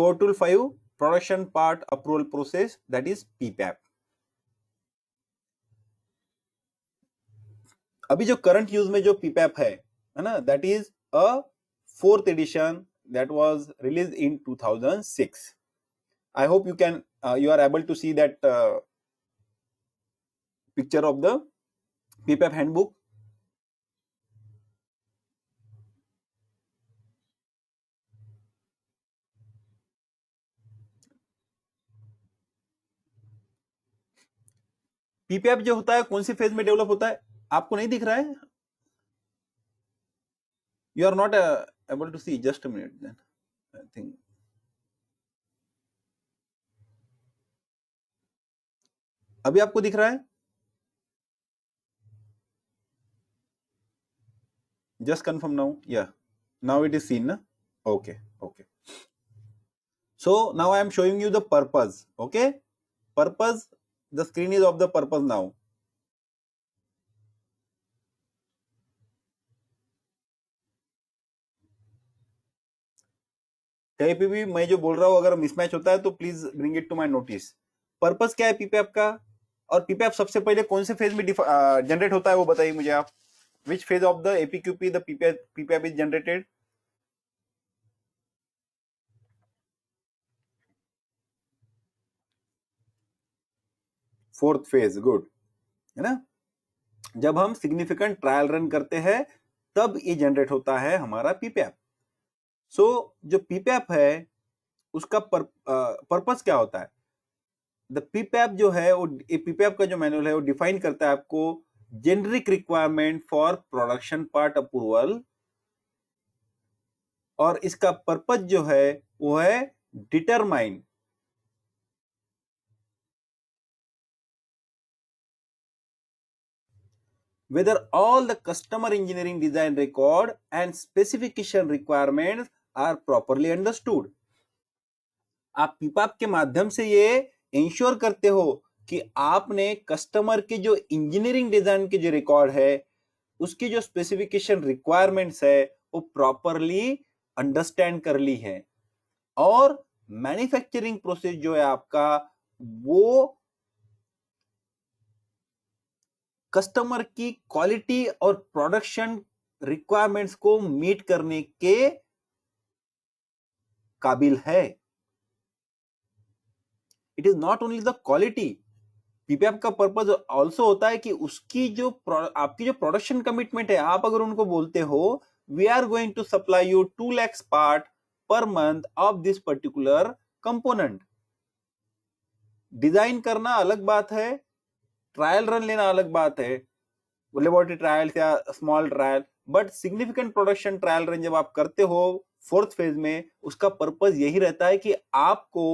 Core Tool 5 Production Part Approval Process, that is PPAP. अभी जो current use में जो PPAP है ना, that is a 4th edition that was released in 2006. I hope you are able to see that picture of the PPAP handbook. PPAP जो होता है कौन सी फेज में डेवलप होता है, आपको नहीं दिख रहा है? You are not able to see. Just a minute then. I think. अभी आपको दिख रहा है? Just confirm now. Yeah. Now it is seen, na? Okay. Okay. So now I am showing you the purpose. Okay. Purpose. The screen is of the purpose now. कहीं पे भी मैं जो बोल रहा हूं अगर मिसमैच होता है तो please bring it to my notice. Purpose क्या है पीपीएप का, और पीपीएप सबसे पहले कौन से फेज में जनरेट होता है वो बताइए मुझे आप. Which phase of the APQP the PPAP is generated? Fourth phase. Good है ना. जब हम सिग्निफिकेंट ट्रायल रन करते हैं तब ये जनरेट होता है हमारा पीपीएप. सो जो पीपीएप है उसका पर्पस क्या होता है? द पीपैप जो है वो पीपैप का जो मैनुअल है वो डिफाइन करता है आपको generic requirement for production part approval, और इसका पर्पस जो है वो है determine whether all the customer engineering design record and specification requirements are properly understood. आप पीपैप के माध्यम से ये इंश्योर करते हो कि आपने कस्टमर के जो इंजीनियरिंग डिजाइन के जो रिकॉर्ड है उसकी जो स्पेसिफिकेशन रिक्वायरमेंट्स है वो प्रॉपरली अंडरस्टैंड कर ली है, और मैन्युफैक्चरिंग प्रोसेस जो है आपका वो कस्टमर की क्वालिटी और प्रोडक्शन रिक्वायरमेंट्स को मीट करने के काबिल है. It is not only the quality. PPF का पर्पस ऑल्सो होता है कि उसकी जो आपकी जो प्रोडक्शन कमिटमेंट है, आप अगर उनको बोलते हो we are going to supply you 2 lakhs part per month of this particular component. Design करना अलग बात है, ट्रायल रन लेना अलग बात है, लेबोरेटरी ट्रायल या small trial, but significant production trial run जब आप करते हो 4th फेज में, उसका पर्पस यही रहता है कि आपको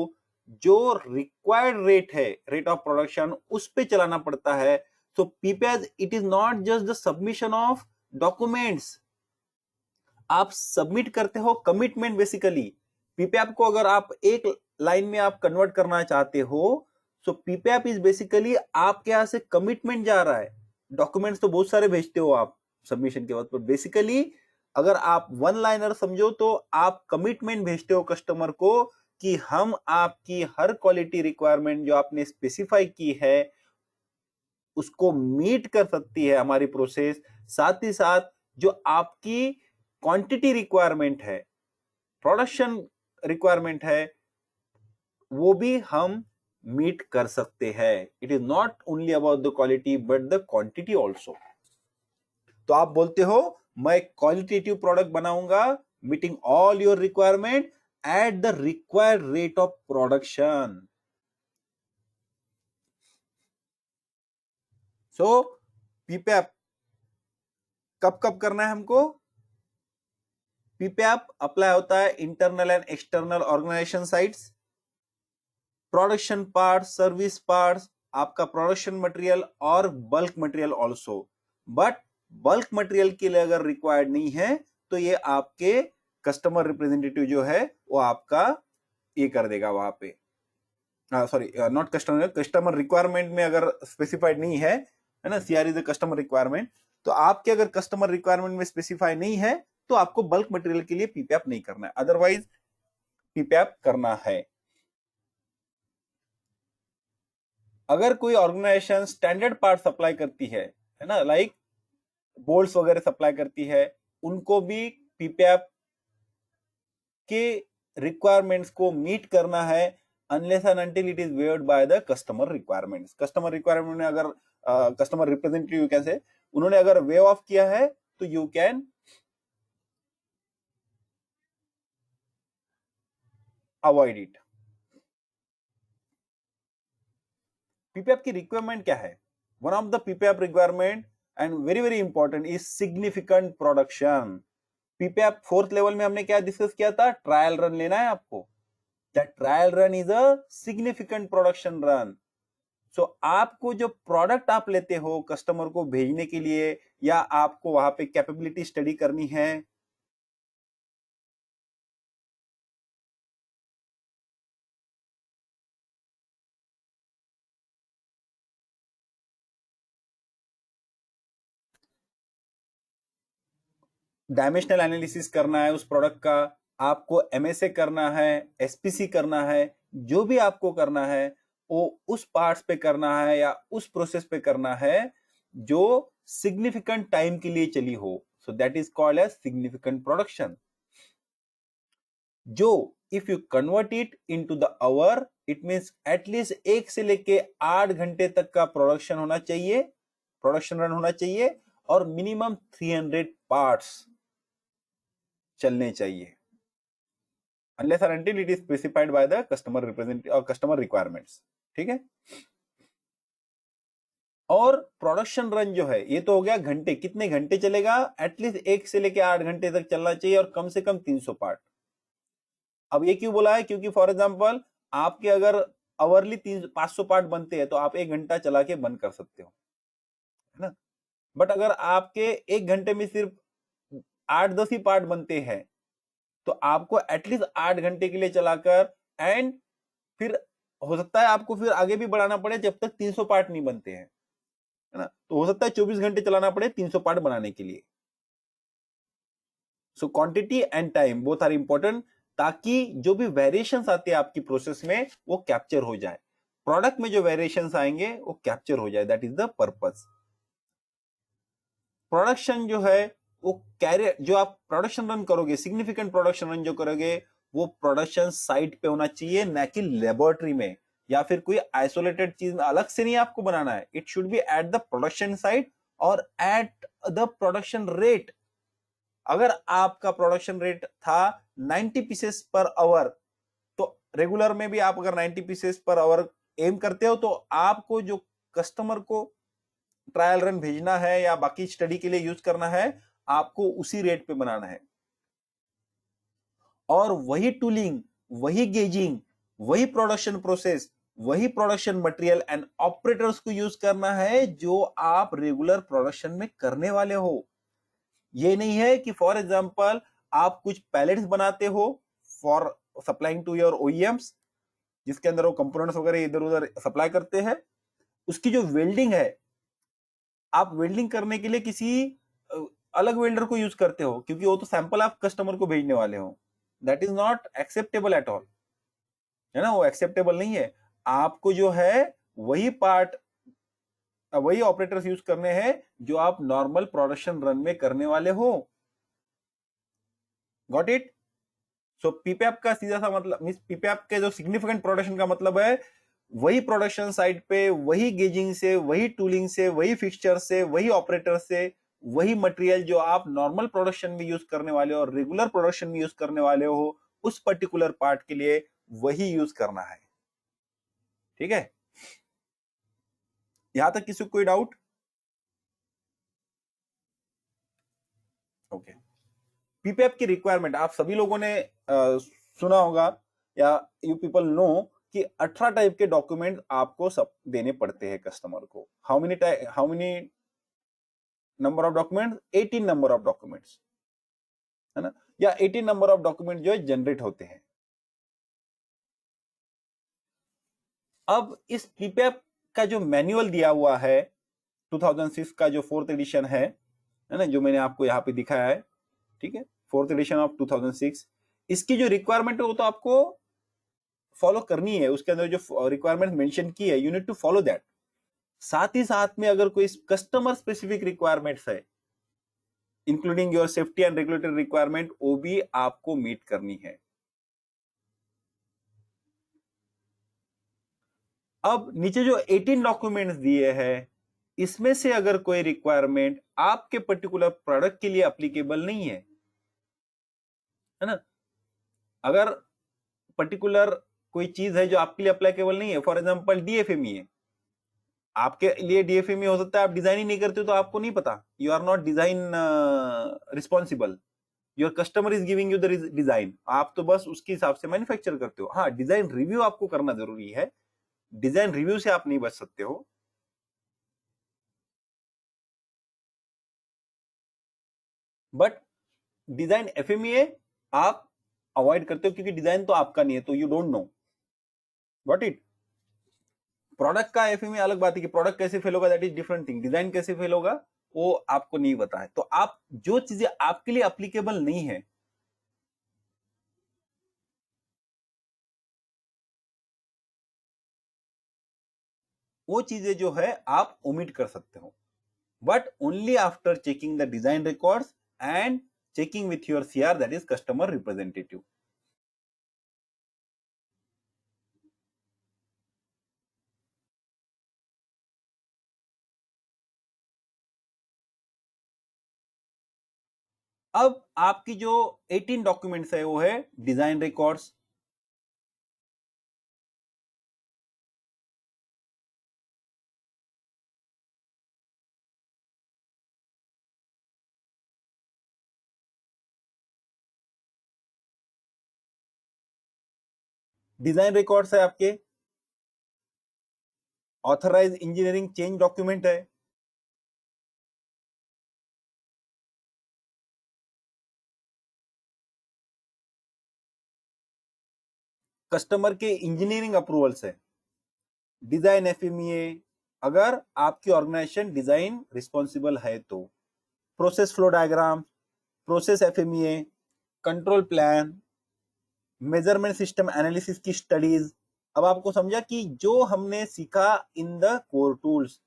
जो रिक्वायर्ड रेट है, रेट ऑफ प्रोडक्शन, उस पे चलाना पड़ता है. So PPS it is not just the submission of documents. आप सबमिट करते हो कमिटमेंट. बेसिकली पीपीएप को अगर आप एक लाइन में आप कन्वर्ट करना चाहते हो, सो पीपीएप इज बेसिकली आपके यहां से कमिटमेंट जा रहा है. डॉक्यूमेंट्स तो बहुत सारे भेजते हो आप सबमिशन के बाद, पर बेसिकली अगर आप वन लाइनर समझो तो आप कमिटमेंट भेजते हो कस्टमर को कि हम आपकी हर क्वालिटी रिक्वायरमेंट जो आपने स्पेसिफाई की है उसको मीट कर सकती है हमारी प्रोसेस. साथ ही साथ जो आपकी क्वांटिटी रिक्वायरमेंट है, प्रोडक्शन रिक्वायरमेंट है, वो भी हम मीट कर सकते हैं. It is not only about the quality but the quantity also. तो आप बोलते हो मैं क्वालिटेटिव प्रोडक्ट बनाऊंगा meeting all your requirement at the required rate of production. So PPAP कब कब करना है हमको? पीपीएप अप्लाई होता है internal and external organisation sites, production parts, service parts, आपका प्रोडक्शन मटेरियल और bulk material also. But bulk material के लिए अगर रिक्वायर्ड नहीं है तो ये आपके कस्टमर रिप्रेजेंटेटिव जो है वो आपका ये कर देगा वहां पे. सॉरी, नॉट कस्टमर रिक्वायरमेंट में अगर स्पेसिफाइड नहीं है ना, CR is the customer requirement, तो आपके अगर कस्टमर रिक्वायरमेंट में स्पेसिफाई नहीं है तो आपको बल्क मटेरियल के लिए पीपीएप नहीं करना है. अदरवाइज पीपैप करना है। अगर कोई ऑर्गेनाइजेशन स्टैंडर्ड पार्ट सप्लाई करती है ना, लाइक बोल्ट्स वगैरह सप्लाई करती है, उनको भी पीपैप के रिक्वायरमेंट्स को मीट करना है, unless and until it is weird bye the customer requirements. Customer requirement में अगर कस्टमर रिप्रेजेंटेटिव कैसे उन्होंने अगर वे ऑफ किया है तो you can avoid it. PPF की रिक्वायरमेंट क्या है? One of the PPF requirement and very very important is significant production. PPF fourth level में हमने क्या डिस्कस किया था? ट्रायल रन लेना है आपको। That trial run is a significant production run. So आपको जो प्रोडक्ट आप लेते हो कस्टमर को भेजने के लिए, या आपको वहां पे कैपेबिलिटी स्टडी करनी है, डायमेंशनल एनालिसिस करना है उस प्रोडक्ट का, आपको एमएसए करना है, एसपीसी करना है, जो भी आपको करना है वो उस पार्ट्स पे करना है या उस प्रोसेस पे करना है जो सिग्निफिकेंट टाइम के लिए चली हो। So that is called as significant production. जो if you convert it into the hour, it means एटलीस्ट 1 से लेके 8 घंटे तक का प्रोडक्शन होना चाहिए, प्रोडक्शन रन होना चाहिए, और मिनिमम 300 पार्ट्स चलने चाहिए, अनलेस और until it is specified by the customer representative और कस्टमर रिक्वायरमेंट्स। ठीक है। और प्रोडक्शन रन जो है ये तो हो गया घंटे, कितने घंटे चलेगा? एटलीस्ट 1 से लेके 8 घंटे तक चलना चाहिए और कम से कम 300 पार्ट। अब ये क्यों बोला है? क्योंकि फॉर एग्जांपल आपके अगर आवरली 500 पार्ट बनते हैं तो आप 1 घंटा चला के बंद कर सकते हो, है ना। बट अगर आपके 1 घंटे में सिर्फ 8-10 ही पार्ट बनते हैं तो आपको एटलीस्ट 8 घंटे के लिए चलाकर, एंड फिर हो सकता है आपको फिर आगे भी बढ़ाना पड़े जब तक 300 पार्ट नहीं बनते हैं, है ना। तो हो सकता है 24 घंटे चलाना पड़े 300 पार्ट बनाने के लिए। So quantity and time both are important, ताकि जो भी वेरिएशंस आते हैं आपकी प्रोसेस में वो कैप्चर हो जाए, प्रोडक्ट में जो वेरिएशंस आएंगे वो कैप्चर हो जाए। That is the purpose. Production जो है वो कैरियर, जो आप प्रोडक्शन रन करोगे, सिग्निफिकेंट प्रोडक्शन रन जो करोगे वो प्रोडक्शन साइट पे होना चाहिए, ना कि लेबोरेटरी में या फिर कोई आइसोलेटेड चीज में अलग से नहीं आपको बनाना है। It should be at the production site और एट द प्रोडक्शन रेट। अगर आपका प्रोडक्शन रेट था 90 पीसेस पर आवर, तो रेगुलर में भी आप अगर 90 पीसेस पर आवर एम करते हो तो आपको जो कस्टमर को ट्रायल रन भेजना है या बाकी स्टडी के लिए यूज करना है, आपको उसी रेट पे बनाना है। और वही टूलिंग, वही गेजिंग, वही प्रोडक्शन प्रोसेस, वही प्रोडक्शन मटेरियल एंड ऑपरेटर्स को यूज करना है जो आप रेगुलर प्रोडक्शन में करने वाले हो। ये नहीं है कि फॉर एग्जांपल आप कुछ पैलेट्स बनाते हो for supplying to your OEMs, जिसके अंदर वो कंपोनेंट्स वगैरह इधर उधर सप्लाई करते हैं, उसकी जो वेल्डिंग है आप वेल्डिंग करने के लिए किसी अलग वेल्डर को यूज करते हो, क्योंकि वो तो सैंपल आप कस्टमर को भेजने वाले हो। That is not acceptable eight all, है ना, वो एक्सेप्टेबल नहीं है। आपको जो है वही पार्ट, वही ऑपरेटर्स यूज करने हैं जो आप नॉर्मल प्रोडक्शन रन में करने वाले हो। Got it? सो पीपैप का सीधा सा मतलब, मींस पीपैप के जो सिग्निफिकेंट प्रोडक्शन का मतलब है वही प्रोडक्शन साइट पे, वही गेजिंग से, वही टूलिंग से, वही फिक्सचर से, वही ऑपरेटर से, वही मटेरियल जो आप नॉर्मल प्रोडक्शन में यूज करने वाले हो और रेगुलर प्रोडक्शन में यूज करने वाले हो, उस पर्टिकुलर पार्ट के लिए वही यूज करना है। ठीक है, यहां तक किसी को कोई डाउट? ओके। पीपीएफ की रिक्वायरमेंट आप सभी लोगों ने सुना होगा या यू पीपल नो कि 18 टाइप के डॉक्यूमेंट आपको सब देने पड़ते हैं कस्टमर को। How many number of documents? 18 number of documents, है ना, या 18 नंबर ऑफ डॉक्यूमेंट जो है जनरेट होते हैं। अब इस पीपीएफ का जो मैनुअल दिया हुआ है 2006 का जो 4th एडिशन है ना, जो मैंने आपको यहाँ पे दिखाया है, ठीक है, 4th एडिशन ऑफ 2006, इसकी जो रिक्वायरमेंट है वो तो आपको फॉलो करनी है, उसके अंदर जो रिक्वायरमेंट मेंशन की है, you need to follow that. साथ ही साथ में अगर कोई कस्टमर स्पेसिफिक रिक्वायरमेंट्स है, including your safety and regulatory requirement, वो भी आपको मीट करनी है। अब नीचे जो 18 डॉक्यूमेंट्स दिए हैं, इसमें से अगर कोई रिक्वायरमेंट आपके पर्टिकुलर प्रोडक्ट के लिए अप्लीकेबल नहीं है ना, अगर पर्टिकुलर कोई चीज है जो आपके लिए अप्लीकेबल नहीं है, फॉर एग्जांपल डीएफएमई है, आपके लिए डीएफएमई हो सकता है आप डिजाइन ही नहीं करते हो तो आपको नहीं पता, you are not design responsible, your customer is giving you the design, आप तो बस उसके हिसाब से मैन्युफैक्चर करते हो। हाँ, डिजाइन रिव्यू आपको करना जरूरी है, डिजाइन रिव्यू से आप नहीं बच सकते हो। बट डिजाइन एफएमईए आप अवॉइड करते हो क्योंकि डिजाइन तो आपका नहीं है, तो you don't know what it. Product का एफएमईए अलग बात है कि प्रोडक्ट कैसे फेल होगा, that is different thing, design कैसे फेल होगा वो आपको नहीं पता है। तो आप जो चीजें आपके लिए अप्लीकेबल नहीं है, वो चीजें जो है आप ओमिट कर सकते हो, but only after checking the design records and checking with your CR, that is customer representative. अब आपकी जो 18 डॉक्यूमेंट्स है वो है डिजाइन रिकॉर्ड्स, डिजाइन रिकॉर्ड्स है आपके, ऑथराइज इंजीनियरिंग चेंज डॉक्यूमेंट है, कस्टमर के इंजीनियरिंग अप्रूवल्स है, डिजाइन एफएमईए अगर आपकी ऑर्गेनाइजेशन डिजाइन रिस्पॉन्सिबल है तो, process flow diagram, process FMEA, control plan, measurement system analysis की स्टडीज। अब आपको समझा कि जो हमने सीखा इन द कोर टूल्स,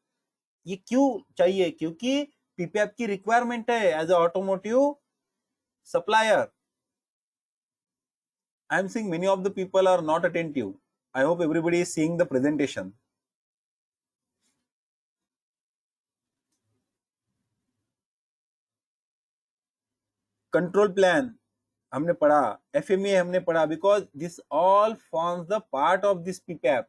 ये क्यों चाहिए, क्योंकि पीपीएफ की रिक्वायरमेंट है as a automotive supplier. I am seeing many of the people are not attentive. I hope everybody is seeing the presentation. Control plan हमने पढ़ा, FMEA हमने पढ़ा, because this all forms the part of this PPAP.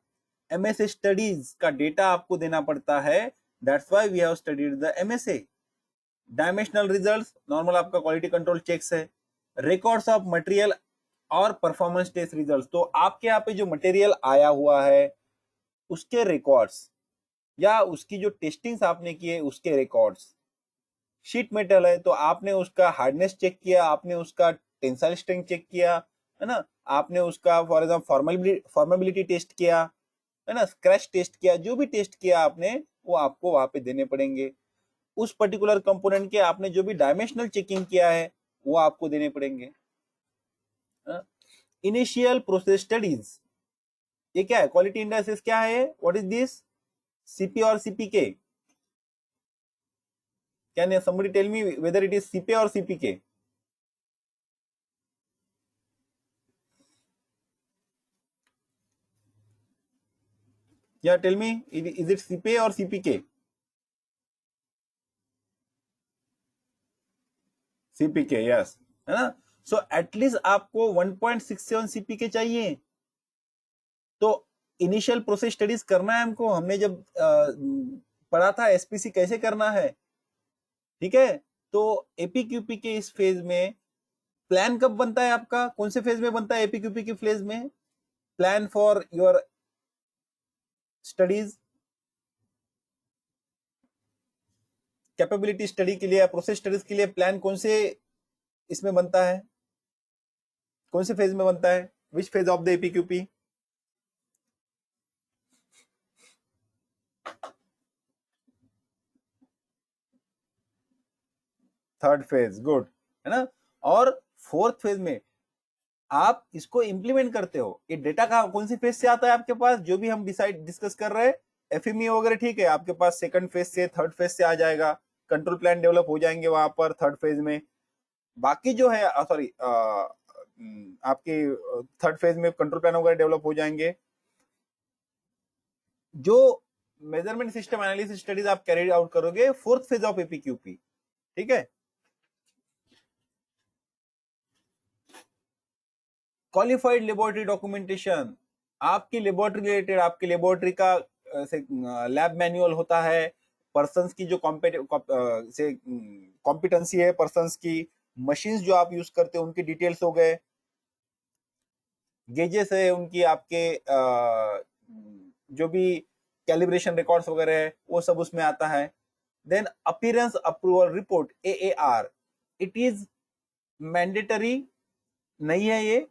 MSA studies का data आपको देना पड़ता है, that's why we have studied the MSA. Dimensional results, normal आपका क्वालिटी कंट्रोल चेक्स है, रिकॉर्ड्स ऑफ मटेरियल और परफॉर्मेंस टेस्ट रिजल्ट्स, तो आपके यहाँ पे जो मटेरियल आया हुआ है उसके रिकॉर्ड्स या उसकी जो टेस्टिंग्स आपने की है उसके रिकॉर्ड्स। शीट मेटल है तो आपने उसका हार्डनेस चेक किया, आपने उसका टेंसाइल स्ट्रेंथ चेक किया, है ना, आपने उसका फॉर एग्जाम्पल फॉर्मेबिलिटी टेस्ट किया, है ना, स्क्रैच टेस्ट किया, जो भी टेस्ट किया आपने वो आपको वहां पे देने पड़ेंगे। उस पर्टिकुलर कंपोनेंट के आपने जो भी डायमेंशनल चेकिंग किया है वो आपको देने पड़ेंगे। इनिशियल प्रोसेस स्टडीज, ये क्या है, क्वालिटी इंडाइसिस क्या है, व्हाट इज दिस, सीपी और CPK? Can somebody tell me whether it is CPA or CPK? Yeah, tell me, is it CPA or CPK? CPK, yes, है ना। सो एटलीस्ट आपको 1.67 CPK चाहिए। तो इनिशियल प्रोसेस स्टडीज करना है हमको, हमने जब पढ़ा था एसपीसी कैसे करना है, ठीक है। तो एपीक्यूपी के इस फेज में प्लान कब बनता है आपका, कौन से फेज में बनता है एपीक्यूपी के फेज में? Plan for your studies, capability study के लिए, प्रोसेस स्टडीज के लिए प्लान कौन से इसमें बनता है, कौन से फेज में बनता है, which phase of the APQP? Third phase, good, है ना। और फोर्थ फेज में आप इसको इंप्लीमेंट करते हो। ये डेटा का कौन सी फेज से आता है आपके पास, जो भी हम डिस्कस कर रहे हैं, एफएमई वगैरह, ठीक है, आपके पास सेकंड फेज से थर्ड फेज से आ जाएगा, कंट्रोल प्लान डेवलप हो जाएंगे वहां पर थर्ड फेज में। बाकी जो है सॉरी आपके थर्ड फेज में कंट्रोल प्लान वगैरह डेवलप हो जाएंगे। जो मेजरमेंट सिस्टम एनालिसिस स्टडीज आप कैरी आउट करोगे फोर्थ फेज ऑफ एपीक्यूपी, ठीक है। क्वालिफाइड लेबोरेटरी डॉक्यूमेंटेशन, आपकी लेबोरेटरी रिलेटेड, आपकी लेबोरेटरी का लैब मैनुअल होता है, पर्सन्स की जो कॉम्पिटेंसी है, पर्सन्स की मशीन्स जो आप यूज करते हो उनकी डिटेल्स हो गए, गेजेस है उनकी, आपके जो भी कैलिब्रेशन रिकॉर्ड्स वगैरह है वो सब उसमें आता है। Then appearance approval report AAR, it is mandatory नहीं है, ये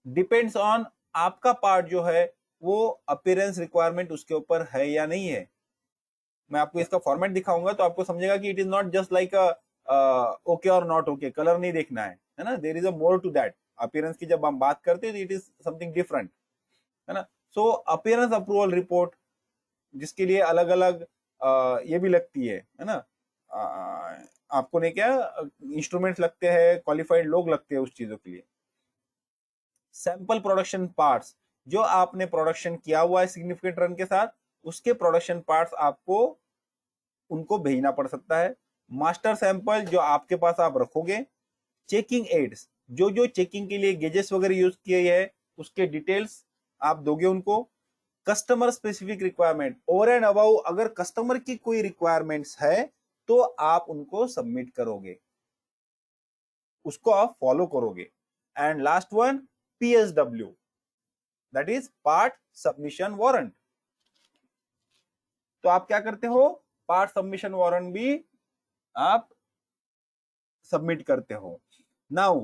डिपेंड्स ऑन आपका पार्ट जो है वो अपीयरेंस रिक्वायरमेंट उसके ऊपर है या नहीं है। मैं आपको इसका फॉर्मेट दिखाऊंगा तो आपको समझेगा कि it is not just like okay और नॉट ओके, कलर नहीं देखना है ना, there is a more to that. Appearance की जब हम बात करते हैं तो इट इज समथिंग डिफरेंट, है ना। सो अपीयरेंस अप्रूवल रिपोर्ट, जिसके लिए अलग अलग ये भी लगती है ना, आपको नहीं क्या इंस्ट्रूमेंट्स लगते हैं, क्वालिफाइड लोग लगते हैं उस चीजों के लिए। सैंपल प्रोडक्शन पार्ट्स, जो आपने प्रोडक्शन किया हुआ है सिग्निफिकेंट रन के साथ, उसके प्रोडक्शन पार्ट्स आपको उनको भेजना पड़ सकता है। मास्टर सैंपल जो आपके पास आप रखोगे। चेकिंग एड्स, जो जो चेकिंग के लिए गेजेस वगैरह यूज किए है उसके डिटेल्स आप दोगे उनको। Customer specific requirement, over and above अगर कस्टमर की कोई रिक्वायरमेंट्स है तो आप उनको सबमिट करोगे, उसको आप फॉलो करोगे। And last one PSW, that is part submission warrant. तो आप क्या करते हो, पार्ट सबमिशन वारंट भी आप सबमिट करते हो। नाउ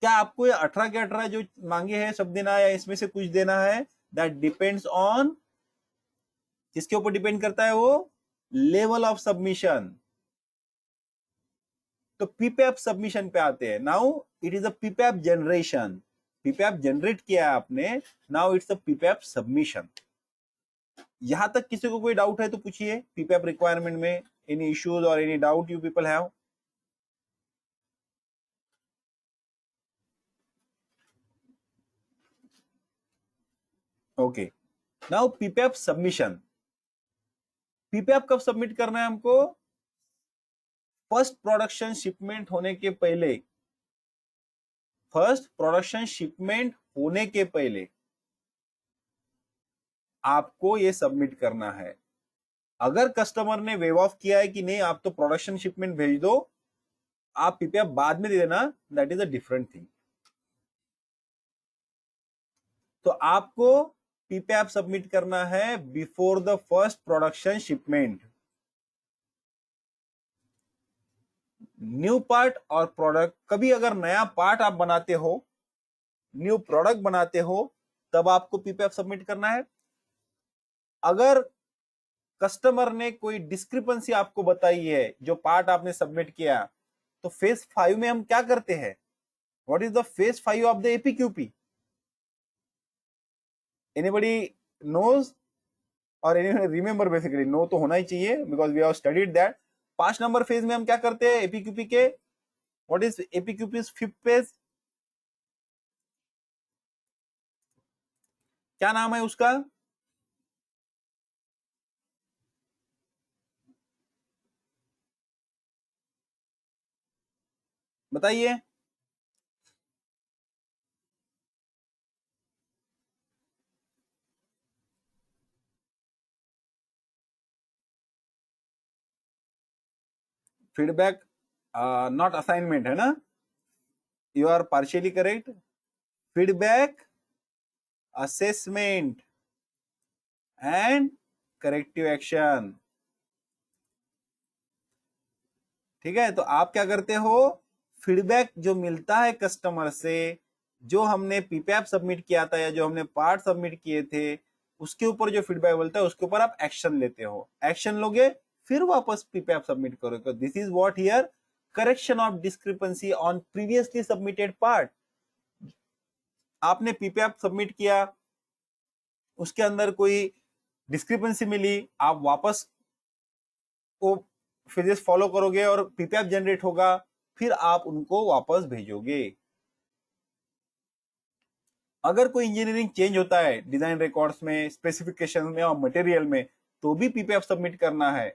क्या आपको ये 18 के 18 जो मांगे हैं सब देना है या इसमें से कुछ देना है, दैट डिपेंड्स ऑन, किसके ऊपर डिपेंड करता है वो, लेवल ऑफ सबमिशन। तो पीपैप सबमिशन पे आते हैं। Now it is a PPAP generation, PPAP generate किया है आपने, now it's a PPAP submission. यहां तक किसी को कोई डाउट है तो पूछिए, पीपैप रिक्वायरमेंट में एनी इश्यूज और any doubt you people have. Okay, now PPAP submission. PPAP कब सबमिट करना है हमको, फर्स्ट प्रोडक्शन शिपमेंट होने के पहले, फर्स्ट प्रोडक्शन शिपमेंट होने के पहले आपको ये सबमिट करना है। अगर कस्टमर ने वेव ऑफ किया है कि नहीं आप तो प्रोडक्शन शिपमेंट भेज दो, आप पीपीएफ बाद में दे देना, that is a different thing. तो आपको पीपीएफ सबमिट करना है before the first production shipment. New part और प्रोडक्ट, कभी अगर नया पार्ट आप बनाते हो, न्यू प्रोडक्ट बनाते हो, तब आपको पीपीएफ सबमिट करना है। अगर कस्टमर ने कोई डिस्क्रिपेंसी आपको बताई है जो पार्ट आपने सबमिट किया, तो फेज 5 में हम क्या करते हैं, what is the phase 5 of the APQP, anybody knows और रिमेंबर, बेसिकली नो तो होना ही चाहिए because we have studied that. 5 number phase में हम क्या करते हैं एपीक्यूपी के, what is APQP fifth phase, क्या नाम है उसका, बताइए। फीडबैक नॉट असाइनमेंट है ना, you are partially correct. Feedback, assessment and corrective action. ठीक है, तो आप क्या करते हो, फीडबैक जो मिलता है कस्टमर से, जो हमने पीपैप सबमिट किया था या जो हमने पार्ट सबमिट किए थे, उसके ऊपर जो फीडबैक मिलता है उसके ऊपर आप एक्शन लेते हो, एक्शन लोगे फिर वापस पीपैप सबमिट करोगे। This is what here correction of discrepancy on previously submitted part. आपने पीपीएफ सबमिट किया, उसके अंदर कोई डिस्क्रिपेंसी मिली, आप वापस वो फेजेस फॉलो करोगे और पीपीएफ जनरेट होगा, फिर आप उनको वापस भेजोगे। अगर कोई इंजीनियरिंग चेंज होता है डिजाइन रिकॉर्ड्स में, स्पेसिफिकेशन में और मटेरियल में, तो भी पीपीएफ सबमिट करना है।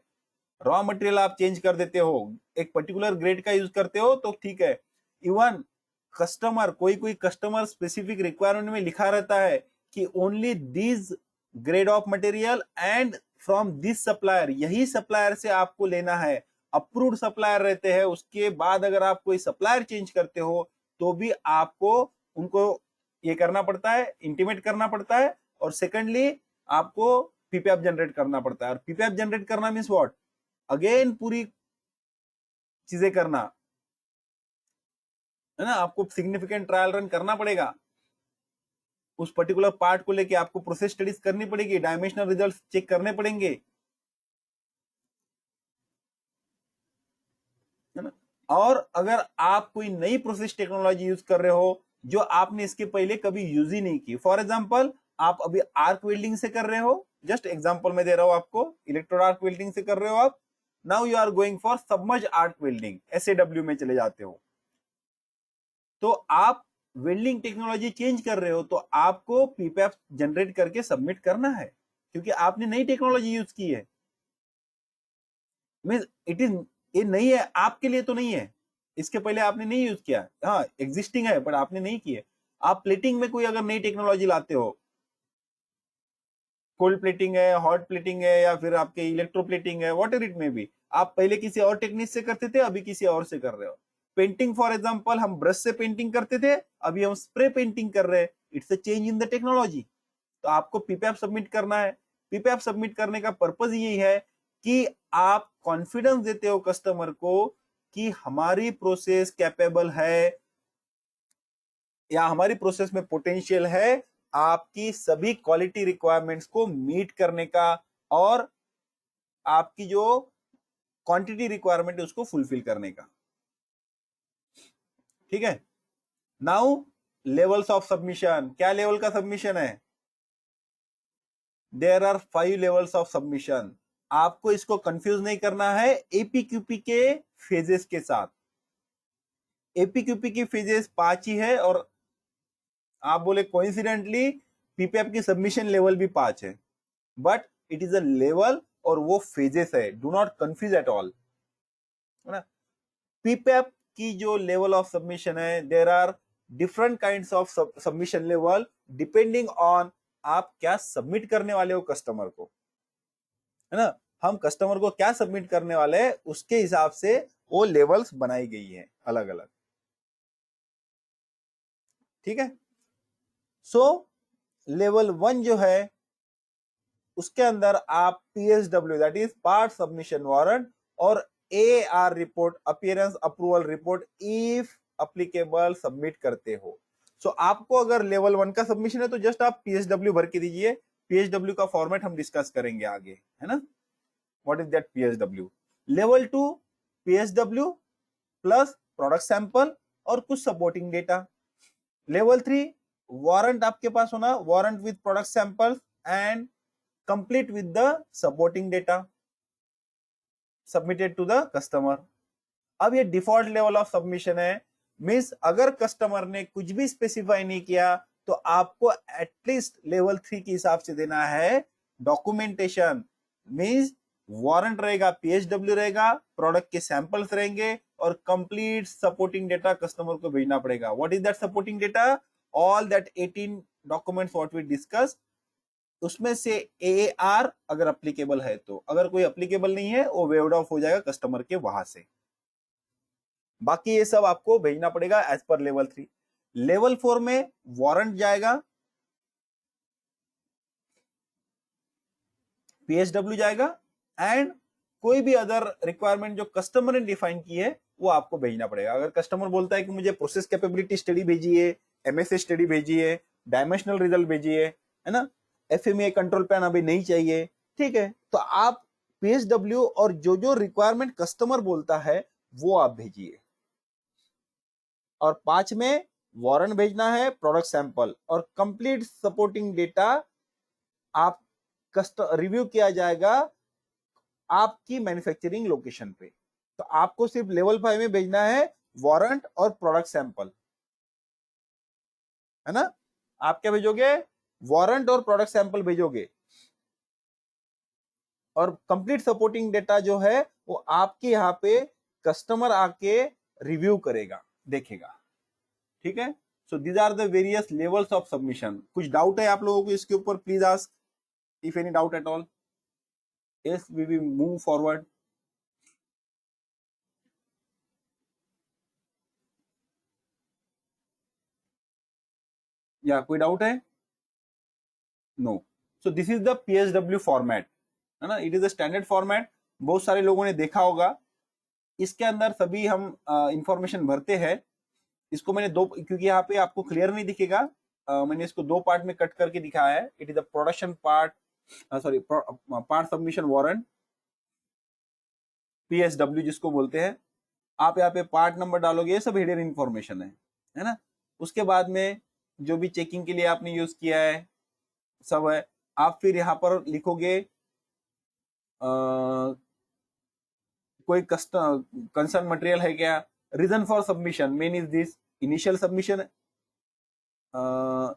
रॉ मटेरियल आप चेंज कर देते हो, एक पर्टिकुलर ग्रेड का यूज करते हो तो ठीक है। इवन कस्टमर, कोई कस्टमर स्पेसिफिक रिक्वायरमेंट में लिखा रहता है कि only this grade of material and from this supplier, यही सप्लायर से आपको लेना है, अप्रूव्ड सप्लायर रहते हैं। उसके बाद अगर आप कोई सप्लायर चेंज करते हो तो भी आपको उनको ये करना पड़ता है, इंटीमेट करना पड़ता है। और सेकेंडली आपको पीपीएफ जनरेट करना पड़ता है। और पीपीएफ जनरेट करना मीन्स व्हाट, अगेन पूरी चीजें करना है ना। आपको सिग्निफिकेंट ट्रायल रन करना पड़ेगा, उस पर्टिकुलर पार्ट को लेके आपको प्रोसेस स्टडीज करनी पड़ेगी, डायमेंशनल रिजल्ट चेक करने पड़ेंगे, है ना। और अगर आप कोई नई प्रोसेस टेक्नोलॉजी यूज कर रहे हो जो आपने इसके पहले कभी यूज ही नहीं की, फॉर एग्जांपल आप अभी आर्क वेल्डिंग से कर रहे हो, जस्ट एग्जांपल में दे रहा हूं आपको, इलेक्ट्रो आर्क वेल्डिंग से कर रहे हो आप, now you are going for submerge arc welding, SAW में चले जाते हो, तो आप वेल्डिंग टेक्नोलॉजी चेंज कर रहे हो तो आपको पीपीएफ जनरेट करके सबमिट करना है, क्योंकि आपने नई टेक्नोलॉजी यूज की है। मींस इट इज, ये नहीं है आपके लिए, तो नहीं है, इसके पहले आपने नहीं यूज किया, हाँ एग्जिस्टिंग है बट आपने नहीं किया। आप प्लेटिंग में कोई अगर नई टेक्नोलॉजी लाते हो, कोल्ड प्लेटिंग है, हॉट प्लेटिंग है, या फिर आपके इलेक्ट्रो प्लेटिंग है, वॉट एवर इट में भी, आप पहले किसी और टेक्निक से करते थे, अभी किसी और से कर रहे हो। पेंटिंग फॉर एग्जांपल, हम ब्रश से पेंटिंग करते थे, अभी हम स्प्रे पेंटिंग कर रहे हैं, it's a change in the technology. तो आपको पीपीएफ सबमिट करना है। पीपीएफ सबमिट करने का पर्पज यही है कि आप कॉन्फिडेंस देते हो कस्टमर को कि हमारी प्रोसेस कैपेबल है या हमारी प्रोसेस में पोटेंशियल है आपकी सभी क्वालिटी रिक्वायरमेंट्स को मीट करने का, और आपकी जो क्वांटिटी रिक्वायरमेंट है उसको फुलफिल करने का। ठीक है। नाउ लेवल्स ऑफ सबमिशन, क्या लेवल का सबमिशन है? There are 5 levels of submission. आपको इसको कंफ्यूज नहीं करना है एपीक्यूपी के फेजेस के साथ। एपीक्यूपी की फेजेस 5 ही है, और आप बोले कोइंसिडेंटली पीपीएफ की सबमिशन लेवल भी 5 है, but it is a level और वो फेजेस है, do not confuse at all, है ना। पीपीएफ की जो लेवल ऑफ सबमिशन है, there are different kinds of submission level depending on आप क्या सबमिट करने वाले हो कस्टमर को, है ना। हम कस्टमर को क्या सबमिट करने वाले हैं उसके हिसाब से वो लेवल्स बनाई गई है अलग अलग। ठीक है। सो लेवल 1 जो है उसके अंदर आप PSW, that is part submission warrant, और AR report, appearance approval report, if applicable submit करते हो। सो आपको अगर लेवल 1 का सबमिशन है तो जस्ट आप पीएसडब्ल्यू भर के दीजिए। पीएसडब्ल्यू का फॉर्मेट हम डिस्कस करेंगे आगे, है ना। What is that PSW? Level 2 PSW plus product sample और कुछ सपोर्टिंग डेटा। लेवल 3 वारंट आपके पास होना, warrant with product sample and complete with the supporting data submitted to the customer। अब ये डिफॉल्ट लेवल ऑफ सबमिशन है, means अगर customer ने कुछ भी स्पेसिफाई नहीं किया तो आपको एटलीस्ट लेवल 3 के हिसाब से देना है डॉक्यूमेंटेशन। मींस वारंट रहेगा, पीएचडब्ल्यू रहेगा, प्रोडक्ट के सैंपल्स रहेंगे और कंप्लीट सपोर्टिंग डेटा कस्टमर को भेजना पड़ेगा। What is that supporting data? All that 18 documents what we discuss, उसमें से एआर अगर अप्लीकेबल है तो, अगर कोई अप्लीकेबल नहीं है वो वेव्ड ऑफ हो जाएगा कस्टमर के वहां से। बाकी ये सब आपको भेजना पड़ेगा एज पर लेवल 3। लेवल 4 में वारंट जाएगा, पीएचडब्ल्यू जाएगा, एंड कोई भी अदर रिक्वायरमेंट जो कस्टमर ने डिफाइन की है वो आपको भेजना पड़ेगा। अगर कस्टमर बोलता है कि मुझे प्रोसेस कैपेबिलिटी स्टडी भेजिए, एमएसए स्टडी भेजिए, डायमेंशनल रिजल्ट भेजिए, है ना, एफएमईए कंट्रोल प्लान अभी नहीं चाहिए, ठीक है, तो आप पीएचडब्ल्यू और जो जो रिक्वायरमेंट कस्टमर बोलता है वो आप भेजिए। और 5 में वारंट भेजना है, प्रोडक्ट सैंपल और कंप्लीट सपोर्टिंग डेटा आप रिव्यू किया जाएगा आपकी मैन्युफैक्चरिंग लोकेशन पे। तो आपको सिर्फ लेवल 5 में भेजना है वारंट और प्रोडक्ट सैंपल, है ना। आप क्या भेजोगे, वारंट और प्रोडक्ट सैंपल भेजोगे, और कंप्लीट सपोर्टिंग डेटा जो है वो आपके यहाँ पे कस्टमर आके रिव्यू करेगा, देखेगा। ठीक है। So these are the various levels of submission. कुछ डाउट है आप लोगों को इसके ऊपर, please ask if any doubt at all. Yes, we will move forward. या कोई डाउट है? No. So this is the PSW format, है ना। It is a standard format, बहुत सारे लोगों ने देखा होगा। इसके अंदर सभी हम इंफॉर्मेशन भरते हैं। इसको मैंने दो, क्योंकि यहाँ पे आपको क्लियर नहीं दिखेगा, मैंने इसको दो पार्ट में कट करके दिखाया है। It is a production part, sorry part submission warrant, PSW जिसको बोलते हैं। आप यहाँ पे पार्ट नंबर डालोगे, ये सब हिडन इंफॉर्मेशन है ना। उसके बाद में जो भी चेकिंग के लिए आपने यूज किया है सब है। आप फिर यहाँ पर लिखोगे कोई कंसर्न मटेरियल है क्या, reason for submission main is this, initial submission,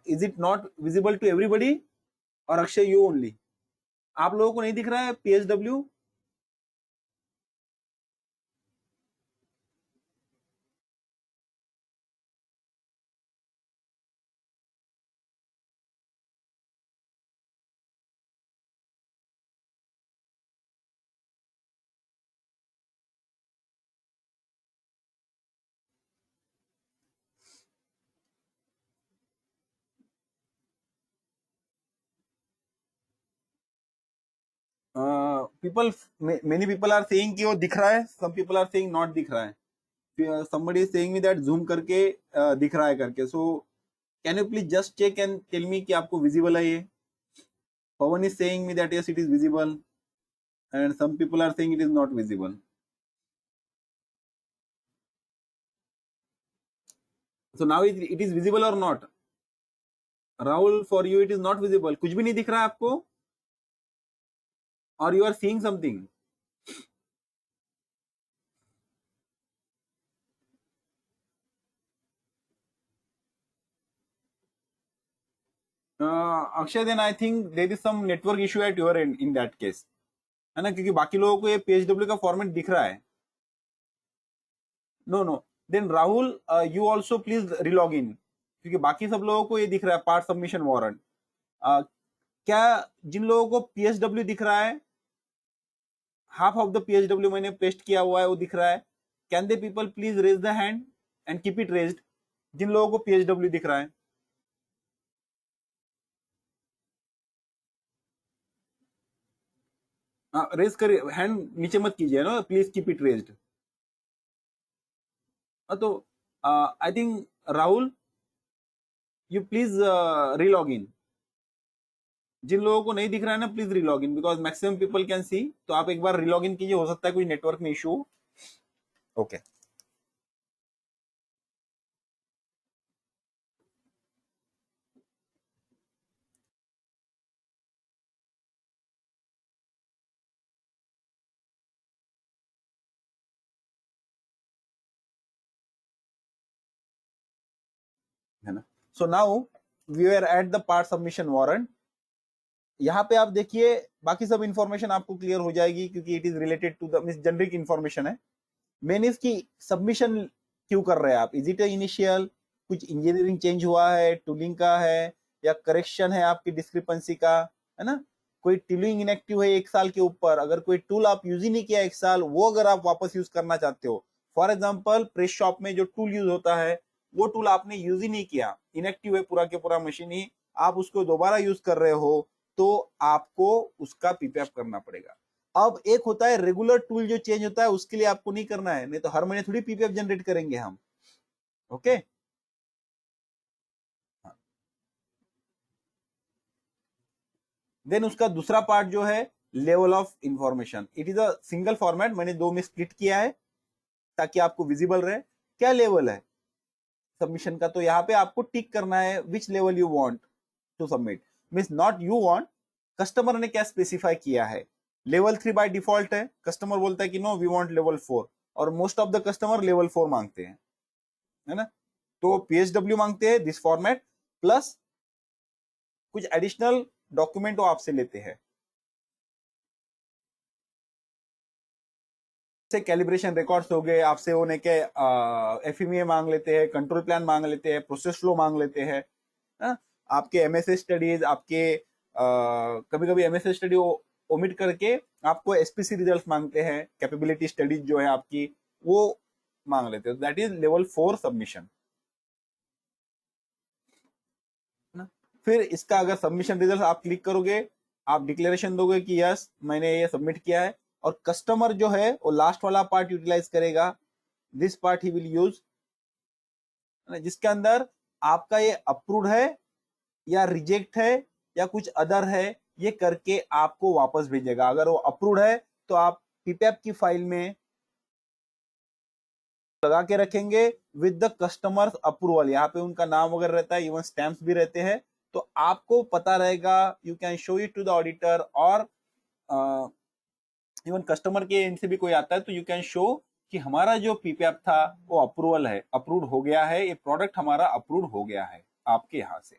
is it not visible to everybody और अक्षय यू ओनली। आप लोगों को नहीं दिख रहा है PSW? People, many people are saying कि वो दिख रहा है, some people are saying not दिख रहा है। somebody is saying me that zoom करके दिख रहा है करके। So can you please just check and tell me कि आपको विजिबल है ये। Pavan is saying me that yes it is visible and some people are saying it is not visible. So now it is visible और not? Rahul, for you it is not visible, कुछ भी नहीं दिख रहा है आपको, और you are seeing something? Akshay, then I think there is some network issue at your and in that case, है ना, क्योंकि बाकी लोगों को ये PSW का फॉर्मेट दिख रहा है। No no, then Rahul you also please relog in, क्योंकि बाकी सब लोगों को ये दिख रहा है पार्ट सबमिशन वारंट। क्या जिन लोगों को PSW दिख रहा है, हाफ ऑफ द PSW मैंने पेस्ट किया हुआ है वो दिख रहा है, can they people please raise the hand and keep it raised, जिन लोगों को PSW दिख रहा है। रेज करिए हैंड, नीचे मत कीजिए ना, प्लीज कीप इट रेज्ड। तो I think Rahul you please relog in, जिन लोगों को नहीं दिख रहा है ना please relog in, because maximum people can see. तो आप एक बार रीलॉग इन कीजिए, हो सकता है कोई नेटवर्क में इशू। ओके। है ना। So now we are at the part submission warrant. यहाँ पे आप देखिए बाकी सब इंफॉर्मेशन आपको क्लियर हो जाएगी, क्योंकि it is related to the means generic information है। मेन इसकी सबमिशन क्यों कर रहे हैं आप, इज इट इनिशियल, कुछ इंजीनियरिंग चेंज हुआ है, टूलिंग का है, या करेक्शन है आपकी डिस्क्रिपेंसी का, है ना। कोई टूलिंग इनएक्टिव है 1 साल के ऊपर, अगर कोई टूल आप यूज ही नहीं किया 1 साल, वो अगर आप वापस यूज करना चाहते हो, फॉर एग्जाम्पल प्रेस शॉप में जो टूल यूज होता है वो टूल आपने यूज ही नहीं किया, इनएक्टिव है पूरा के पूरा मशीन ही, आप उसको दोबारा यूज कर रहे हो, तो आपको उसका पीपीएफ करना पड़ेगा। अब एक होता है रेगुलर टूल जो चेंज होता है, उसके लिए आपको नहीं करना है, नहीं तो हर महीने थोड़ी पीपीएफ जनरेट करेंगे हम। ओके। देन उसका दूसरा पार्ट जो है level of information, it is a single format, मैंने 2 में स्प्लिट किया है। ताकि आपको विजिबल रहे क्या लेवल है सबमिशन का। तो यहाँ पे आपको टिक करना है which level you want to submit, means not you want, customer ने क्या स्पेसिफाई किया है। लेवल 3 बाय डिफॉल्ट है, कस्टमर बोलता है कि नो वी वांट लेवल 4, और most of the customer level 4 मांगते हैं, है ना। तो पीएसडब्ल्यू मांगते हैं दिस फॉर्मेट, प्लस कुछ एडिशनल डॉक्यूमेंट वो आपसे लेते हैं, से कैलिब्रेशन रिकॉर्ड्स हो गए, आपसे होने के एफएमईए मांग लेते हैं, कंट्रोल प्लान मांग लेते हैं, प्रोसेस फ्लो मांग लेते हैं, ना? आपके एमएसए स्टडीज, आपके कभी कभी एमएसए स्टडी ओमिट करके आपको एसपीसी रिजल्ट मांगते हैं, कैपेबिलिटी स्टडीज जो है आपकी वो मांग लेते हैं। दैट इज लेवल 4 सबमिशन, ना। फिर इसका अगर सबमिशन रिजल्ट आप क्लिक करोगे, आप डिक्लेरेशन दोगे कि यस मैंने ये सबमिट किया है, और कस्टमर जो है वो लास्ट वाला पार्ट यूटिलाइज करेगा, this part he will use, जिसके अंदर आपका ये अप्रूव्ड है या रिजेक्ट है या कुछ अदर है, ये करके आपको वापस भेजेगा। अगर वो अप्रूव्ड है तो आप पीपैप की फाइल में लगा के रखेंगे विद द कस्टमर्स अप्रूवल, यहाँ पे उनका नाम वगैरह रहता है, इवन स्टैंप्स भी रहते हैं, तो आपको पता रहेगा, you can show it to the auditor, और इवन कस्टमर के एंड से भी कोई आता है तो यू कैन शो कि हमारा जो पीपीएफ था वो अप्रूवल है, अप्रूव्ड हो गया है, ये प्रोडक्ट हमारा अप्रूव्ड हो गया है आपके यहाँ से।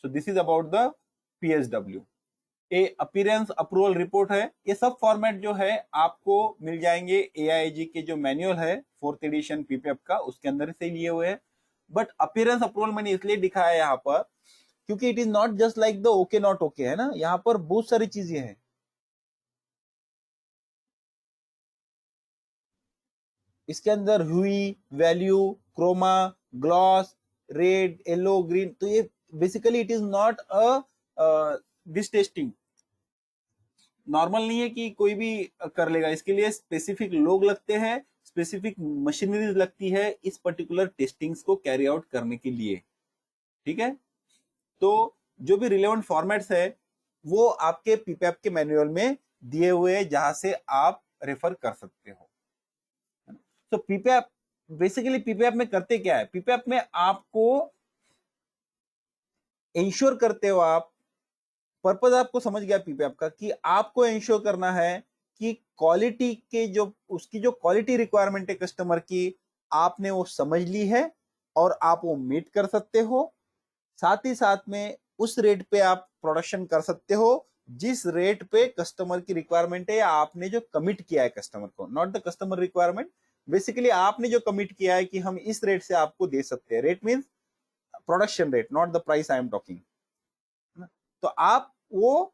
सो this is about the PSW. A appearance approval report है, ये सब फॉर्मेट जो है आपको मिल जाएंगे एआईजी के जो मैनुअल है 4th एडिशन पीपीएफ का, उसके अंदर से लिए हुए हैं। बट अपीयरेंस अप्रूवल मैंने इसलिए दिखाया यहाँ पर क्योंकि it is not just like the okay not okay, है ना, यहाँ पर बहुत सारी चीजें हैं। इसके अंदर हुई, value, chroma, gloss, red, yellow, green, तो ये basically it is not a this testing normal नहीं है कि कोई भी कर लेगा, इसके लिए स्पेसिफिक लोग लगते हैं, स्पेसिफिक मशीनरी लगती है इस पर्टिकुलर टेस्टिंग्स को कैरी आउट करने के लिए, ठीक है। तो जो भी रिलेवेंट फॉर्मेट्स है वो आपके पीपैप के मैनुअल में दिए हुए हैं, जहां से आप रेफर कर सकते हो। तो पीपैप बेसिकली पीपैप में करते क्या है, पीपैप में आपको इंश्योर करते हो आप, पर्पज आपको समझ गया पीपैप का, कि आपको इंश्योर करना है कि क्वालिटी के जो उसकी जो क्वालिटी रिक्वायरमेंट है कस्टमर की, आपने वो समझ ली है और आप वो मीट कर सकते हो। साथ ही साथ में उस रेट पे आप प्रोडक्शन कर सकते हो जिस रेट पे कस्टमर की रिक्वायरमेंट है, या आपने जो कमिट किया है कस्टमर को, not the customer requirement, basically आपने जो कमिट किया है कि हम इस रेट से आपको दे सकते हैं, rate means production rate, not the price I am talking. तो आप वो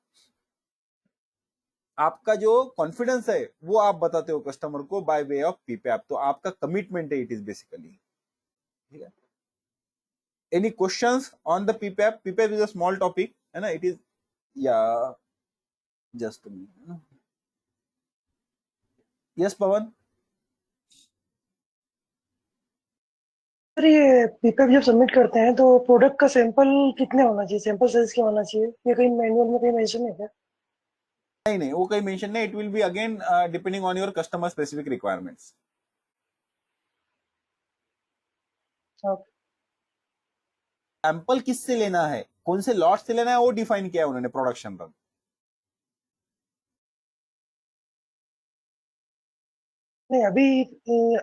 आपका जो कॉन्फिडेंस है वो आप बताते हो कस्टमर को बाय वे ऑफ पीपैप, तो आपका कमिटमेंट है इट इज बेसिकली, ठीक है। Any questions on the PPAP? PPAP is a small topic, है ना, it is, yeah just yes Pavan. Sir ये पीपीएफ जब सबमिट करते हैं तो प्रोडक्ट का सैंपल कितने होना चाहिए, सैंपल साइज क्या होना चाहिए, ये कहीं मैनुअल में कहीं मेंशन है क्या? नहीं नहीं, वो कहीं मेंशन नहीं, it will be again depending on your customer specific requirements. हाँ। सैंपल किससे लेना है, कौन से लॉट से लेना है, वो डिफाइन किया है उन्होंने प्रोडक्शन रन। नहीं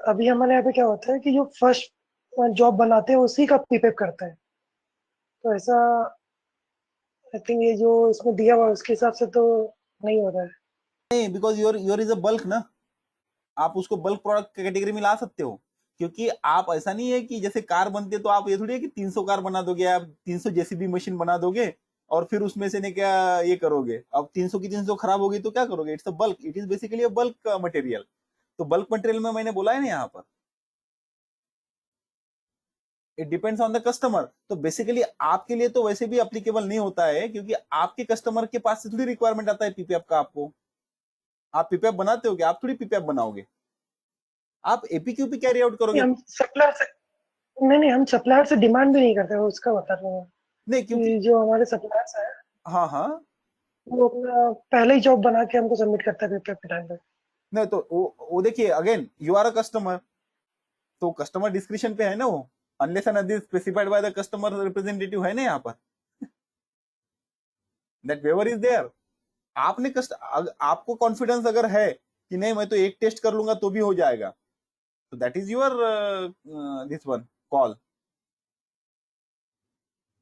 अभी हमारे यहाँ पे क्या होता है कि जो फर्स्ट जॉब बनाते हैं उसी का पीपीएफ करता है, तो ऐसा आई थिंक ये जो इसमें दिया हुआ है उसके हिसाब से तो नहीं हो रहा है। नहीं, because your is a bulk ना, आप उसको बल्क प्रोडक्ट कैटेगरी में ला सकते हो, क्योंकि आप ऐसा नहीं है कि जैसे कार बनती है तो आप ये थोड़ी है कि 300 कार बना दोगे, आप 300 जेसीबी मशीन बना दोगे और फिर उसमें से ने क्या ये करोगे, अब 300 की 300 खराब होगी तो क्या करोगे, it's a bulk, it is basically a bulk material. तो बल्क मटेरियल में मैंने बोला है ना यहाँ पर, it depends on the customer. तो बेसिकली आपके लिए तो वैसे भी अप्लीकेबल नहीं होता है, क्योंकि आपके कस्टमर के पास से थोड़ी रिक्वायरमेंट आता है पीपीएफ का, आपको आप पीपीएफ बनाते हो, आप थोड़ी पीपीएफ बनाओगे, आप एपीक्यूपी कैरी आउट नहीं, करोगे। हम सप्लायर से नहीं हम सप्लायर से डिमांड भी नहीं करते, उसका बता रहा हूँ नहीं क्योंकि, कि जो हमारे सप्लायर्स हैं हाँ हाँ, वो अपना पहले ही जॉब बना के हमको सबमिट करता है पीपीएफ के टाइम पे। नहीं तो वो देखिए again you are a customer, तो कस्टमर डिस्क्रिप्शन पे है ना वो, unless and otherwise specified by the customer representative है ना यहाँ पर, दैट वेवर इज देयर। आपने आपको कॉन्फिडेंस अगर है कि नहीं मैं तो एक टेस्ट कर लूंगा तो भी हो जाएगा, तो that is your this one call.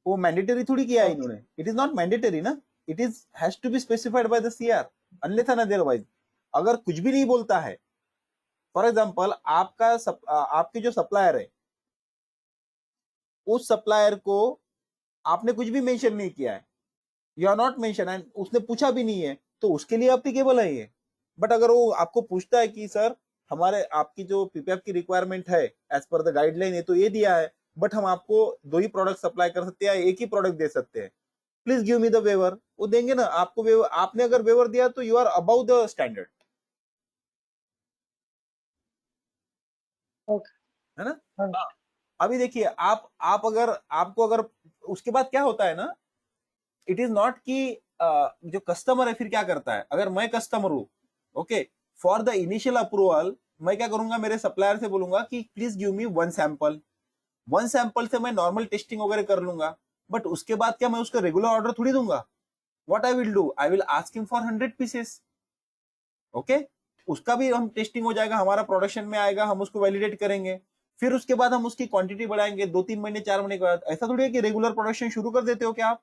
वो मैंडेटरी थोड़ी किया है इन्होंने, इट इज नॉट मैंडेटरी ना, it is has to be specified by the CR unless and otherwise. अगर कुछ भी नहीं बोलता है, फॉर एग्जांपल आपके जो सप्लायर है, उस सप्लायर को आपने कुछ भी मेंशन नहीं किया है, you are not mention and उसने पूछा भी नहीं है, तो उसके लिए एप्लीकेबल है ये। बट अगर वो आपको पूछता है कि सर हमारे आपकी जो पीपीएफ की रिक्वायरमेंट है एज पर द गाइडलाइन है तो ये दिया है, बट हम आपको 2 ही प्रोडक्ट सप्लाई कर सकते हैं या एक ही प्रोडक्ट दे सकते हैं, please give me the waiver, वो देंगे ना आपको वेवर। आपने अगर वेवर दिया तो you are above the standard, okay. है ना। हाँ। अभी देखिए आप अगर आपको अगर उसके बाद क्या होता है ना, इट इज नॉट कि जो कस्टमर है फिर क्या करता है, अगर मैं कस्टमर हूं, okay, for the initial approval मैं क्या करूंगा, मेरे सप्लायर से बोलूंगा कि please give me 1 sample, 1 sample से मैं नॉर्मल टेस्टिंग वगैरह कर लूंगा, बट उसके बाद क्या मैं उसका रेगुलर ऑर्डर थोड़ी दूंगा। What I will do, I will ask him for 100 pieces, okay, उसका भी हम टेस्टिंग हो जाएगा, हमारा प्रोडक्शन में आएगा, हम उसको वैलिडेट करेंगे, फिर उसके बाद हम उसकी क्वांटिटी बढ़ाएंगे 2-3 महीने 4 महीने के बाद। ऐसा थोड़ी है कि रेगुलर प्रोडक्शन शुरू कर देते हो क्या आप,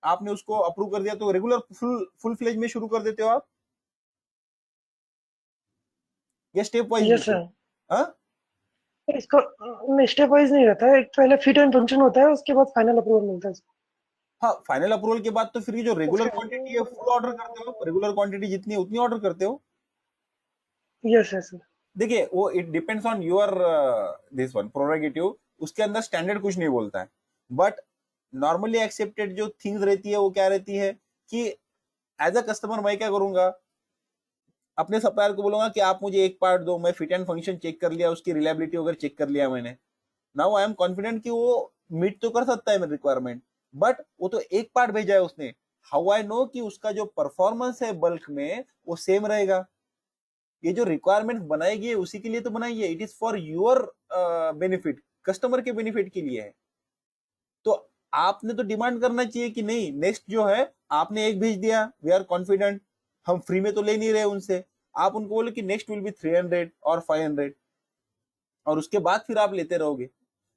आपने उसको अप्रूव कर दिया तो रेगुलर फुल फ्लेज में शुरू कर देते हो आप, या स्टेप वाइज यस देते हो? सर। हाँ इसका स्टेप वाइज नहीं रहता है, एक पहले फिट एंड फंक्शन होता है, उसके बाद फाइनल अप्रूवल मिलता है। हाँ, फाइनल अप्रूवल के बाद तो फिर ये जो रेगुलर उसके क्वांटिटी है फुल ऑर्डर करते हो, रेगुलर क्वांटिटी जितनी है उतनी ऑर्डर करते हो। Yes yes sir. देखिए वो it depends on your this one prerogative, उसके अंदर स्टैंडर्ड कुछ नहीं बोलता है, बट नॉर्मली एक्सेप्टेड जो थिंग्स रहती है वो क्या रहती है कि एज अ कस्टमर मैं क्या करूंगा, अपने सप्लायर को बोलूंगा कि आप मुझे एक पार्ट दो, मैं फिट एंड फंक्शन चेक कर लिया, उसकी रिलायबिलिटी वगैरह चेक कर लिया मैंने, नाउ आई एम कॉन्फिडेंट कि वो मीट तो कर सकता है मेरी रिक्वायरमेंट, बट वो तो एक पार्ट भेजा है उसने, हाउ आई नो कि उसका जो परफॉर्मेंस है बल्क में वो सेम रहेगा। ये जो रिक्वायरमेंट बनाई गई है उसी के लिए तो बनाई है, it is for your benefit, customer के बेनिफिट के लिए है। तो आपने तो डिमांड करना चाहिए कि नहीं, नेक्स्ट जो है आपने एक भेज दिया, वी आर कॉन्फिडेंट, हम फ्री में तो ले नहीं रहे उनसे, आप उनको बोले कि नेक्स्ट विल बी 300 और 500, और उसके बाद फिर आप लेते रहोगे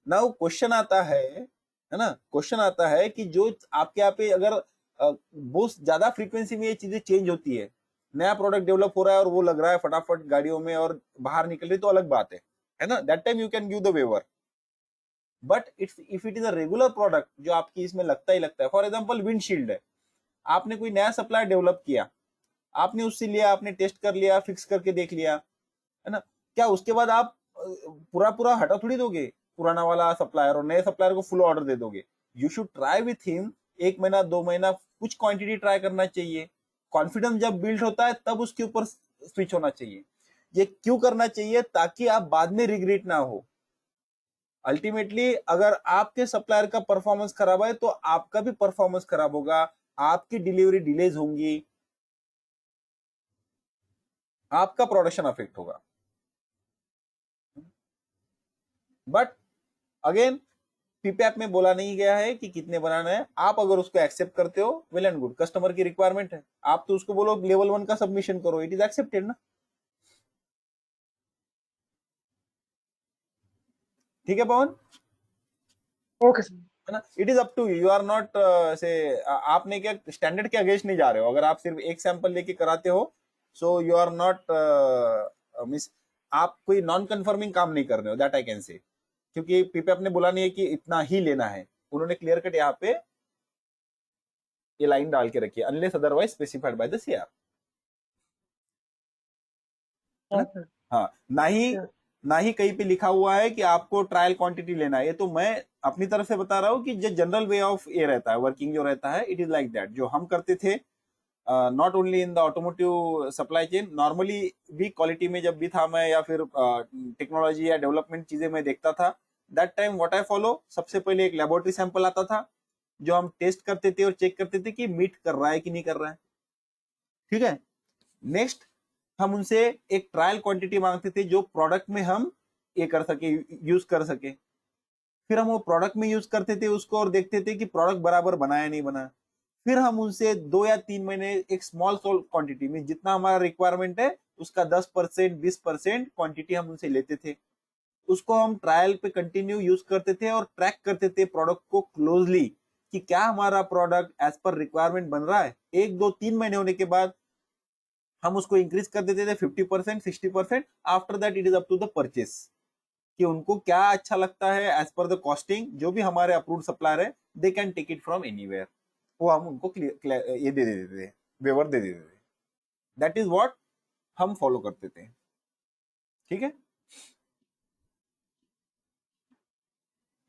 ना। वो क्वेश्चन आता है ना, क्वेश्चन आता है कि जो आपके यहाँ पे अगर बहुत ज्यादा फ्रीक्वेंसी में ये चीजें चेंज होती है, नया प्रोडक्ट डेवलप हो रहा है और वो लग रहा है फटाफट गाड़ियों में और बाहर निकल रही, तो अलग बात है ना, that time you can give the waiver. But it's if it is a regular product जो आपकी इसमें लगता ही लगता है, फॉर एग्जाम्पल विंडशील्ड है, आपने कोई नया सप्लाई डेवलप किया, आपने उससे लिया, आपने टेस्ट कर लिया, फिक्स करके देख लिया, है ना, क्या उसके बाद आप पूरा पूरा हटा थोड़ी दोगे पुराना वाला सप्लायर और नए सप्लायर को फुल ऑर्डर दे दोगे। You should try with him 1 महीना 2 महीना, कुछ क्वांटिटी ट्राई करना चाहिए, कॉन्फिडेंस जब बिल्ड होता है तब उसके ऊपर स्विच होना चाहिए। ये क्यों करना चाहिए, ताकि आप बाद में रिग्रेट ना हो। अल्टीमेटली अगर आपके सप्लायर का परफॉर्मेंस खराब है तो आपका भी परफॉर्मेंस खराब होगा, आपकी डिलीवरी डिलेज होंगी, आपका प्रोडक्शन अफेक्ट होगा। बट अगेन पीपैप में बोला नहीं गया है कि कितने बनाना है, आप अगर उसको एक्सेप्ट करते हो वेल एंड गुड, कस्टमर की रिक्वायरमेंट है, आप तो उसको बोलो लेवल 1 का सबमिशन करो, इट इज एक्सेप्टेड ना, ठीक है पवन, ओके सर। है ना। It is up to you, you are not से आपने क्या स्टैंडर्ड के अगेंस्ट नहीं जा रहे हो, अगर आप सिर्फ एक सैंपल लेके कराते हो, so you are not miss, आप कोई नॉन कंफर्मिंग काम नहीं कर रहे हो, दैट आई कैन से, क्योंकि पीपैप ने बोला नहीं है कि इतना ही लेना है, उन्होंने क्लियर कट यहाँ पे ये लाइन डाल के रखी है, unless otherwise specified by the CR, है ना। हाँ सर। हाँ, ना ही कहीं पे लिखा हुआ है कि आपको ट्रायल क्वांटिटी लेना है, ये तो मैं अपनी तरफ से बता रहा हूँ कि जो जनरल वे ऑफ ये रहता है वर्किंग जो रहता है, इट इज लाइक दैट, जो हम करते थे not only in the automotive supply chain, normally भी क्वालिटी में जब भी था मैं, या फिर टेक्नोलॉजी या डेवलपमेंट चीजें मैं देखता था, that time what I follow, सबसे पहले एक लेबोरेटरी सैंपल आता था जो हम टेस्ट करते थे और चेक करते थे कि मीट कर रहा है कि नहीं कर रहा है, ठीक है। नेक्स्ट हम उनसे एक ट्रायल क्वांटिटी मांगते थे जो प्रोडक्ट में हम ये कर सके, यूज कर सके। फिर हम वो प्रोडक्ट में यूज करते थे उसको और देखते थे कि प्रोडक्ट बराबर बनाया नहीं बना। फिर हम उनसे 2 या 3 महीने एक स्मॉल क्वांटिटी में, जितना हमारा रिक्वायरमेंट है उसका 10% 20% क्वांटिटी हम उनसे लेते थे। उसको हम ट्रायल पे कंटिन्यू यूज करते थे और ट्रैक करते थे प्रोडक्ट को क्लोजली कि क्या हमारा प्रोडक्ट एज पर रिक्वायरमेंट बन रहा है। 1 2 3 महीने होने के बाद हम उसको इंक्रीज कर देते थे 50% 60%। After that it is up to the purchase कि उनको क्या अच्छा लगता है एज पर द कॉस्टिंग, जो भी हमारे अप्रूव्ड सप्लायर है they can take it from anywhere, वो हम उनको ये दे देते थे, वेवर दे देते थे। दैट इज व्हाट हम फॉलो करते थे। ठीक है,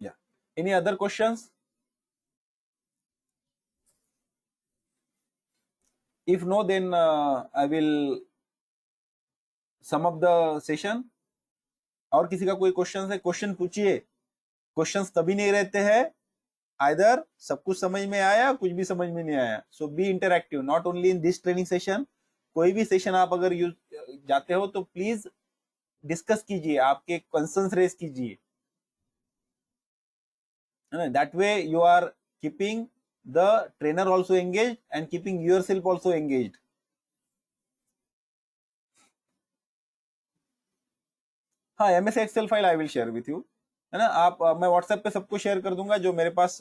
या any other questions? If no then I will sum up the session. और किसी का कोई क्वेश्चन है, क्वेश्चन पूछिए। क्वेश्चंस तभी नहीं रहते हैं आइदर सब कुछ समझ में आया कुछ भी समझ में नहीं आया। So be interactive not only in this training session. कोई भी सेशन आप अगर यूज जाते हो तो प्लीज डिस्कस कीजिए, आपके कंसर्न्स रेज कीजिए। That way you are keeping the trainer also engage and keeping yourself also engage. हाँ, MS Excel file I will share with you, है ना। आप मैं व्हाट्सएप पे सबको शेयर कर दूंगा जो मेरे पास